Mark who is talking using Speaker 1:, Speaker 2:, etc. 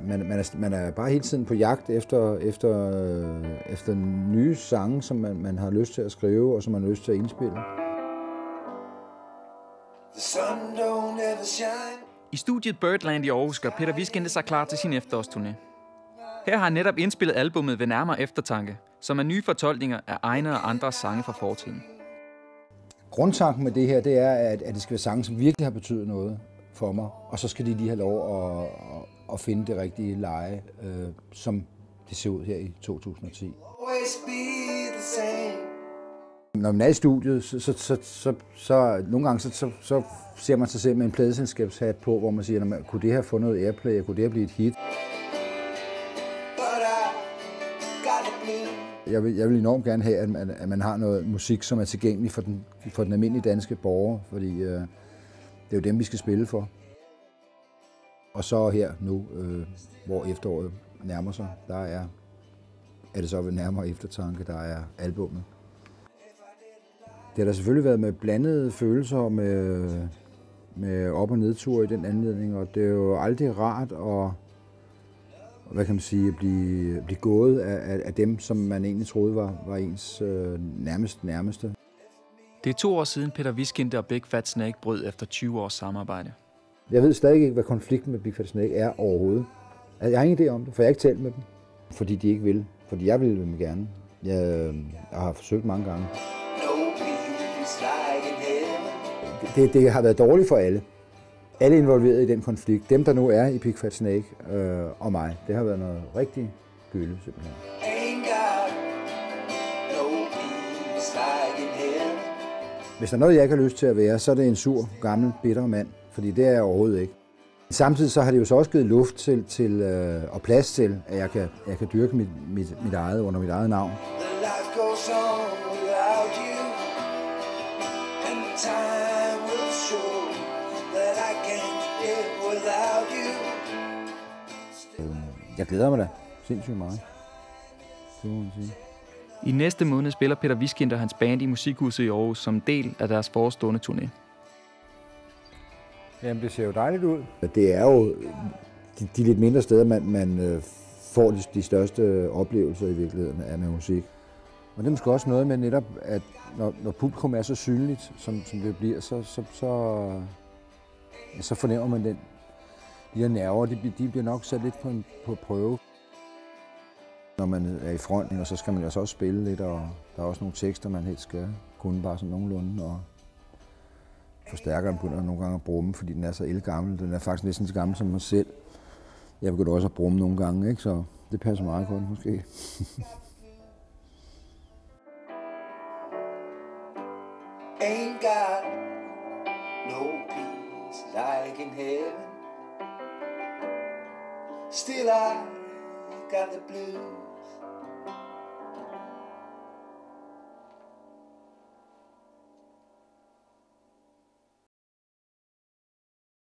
Speaker 1: Man er bare hele tiden på jagt efter nye sange, som man har lyst til at skrive, og som man har lyst til at indspille.
Speaker 2: I studiet Birdland i Aarhus gør Peter Viskinde sig klar til sin efterårsturné. Her har han netop indspillet albummet Ved nærmere eftertanke, som er nye fortolkninger af egne og andres sange fra fortiden.
Speaker 1: Grundtanken med det her, det er, at det skal være sange, som virkelig har betydet noget for mig, og så skal de lige have lov at finde det rigtige leje, som det ser ud her i 2010. Når man er i studiet, så nogle gange så ser man sig selv med en pladeselskabshat på, hvor man siger, kunne det her få noget airplay, kunne det her blive et hit? Jeg vil enormt gerne have, at man har noget musik, som er tilgængelig for den almindelige danske borger, fordi det er jo dem, vi skal spille for. Og så her nu, hvor efteråret nærmer sig, der er det så ved nærmere eftertanke, der er albummet. Det har da selvfølgelig været med blandede følelser, med op- og nedture i den anledning, og det er jo aldrig rart at, hvad kan man sige, blive gået af dem, som man egentlig troede var ens nærmeste.
Speaker 2: Det er 2 år siden Peter Viskinde og Big Fat Snake brød efter 20 års samarbejde.
Speaker 1: Jeg ved stadig ikke, hvad konflikten med Big Fat Snake er overhovedet. Jeg har ingen idé om det, for jeg har ikke talt med dem, fordi de ikke vil. Fordi jeg ville dem gerne. Jeg har forsøgt mange gange. Det har været dårligt for alle. Alle involveret i den konflikt. Dem, der nu er i Big Fat Snake og mig. Det har været noget rigtig gylde, simpelthen. Hvis der er noget, jeg ikke har lyst til at være, så er det en sur, gammel, bitter mand. Fordi det er jeg overhovedet ikke. Samtidig så har det jo så også givet luft til og plads til, at jeg kan dyrke mit eget under mit eget navn. Jeg glæder mig da sindssygt meget. Det må man sige.
Speaker 2: I næste måned spiller Peter Viskinde og hans band i Musikhuset i Aarhus som del af deres forestående turné.
Speaker 1: Jamen, det ser jo dejligt ud. Det er jo de lidt mindre steder, man får de største oplevelser i virkeligheden af med musik. Og det er måske også noget med netop, at når publikum er så synligt, som det bliver, så fornemmer man de her nerver, de bliver nok sat lidt på prøve. Når man er i fronten, og så skal man jo også spille lidt, og der er også nogle tekster, man helt skal kunne bare sådan nogenlunde. Og forstærkeren begynder nogle gange at brumme, fordi den er så ældgammel. Den er faktisk næsten så gammel som mig selv. Jeg begynder også at brumme nogle gange, ikke? Så det passer meget godt måske. Ain't got no peace like in heaven. Still I got the blues.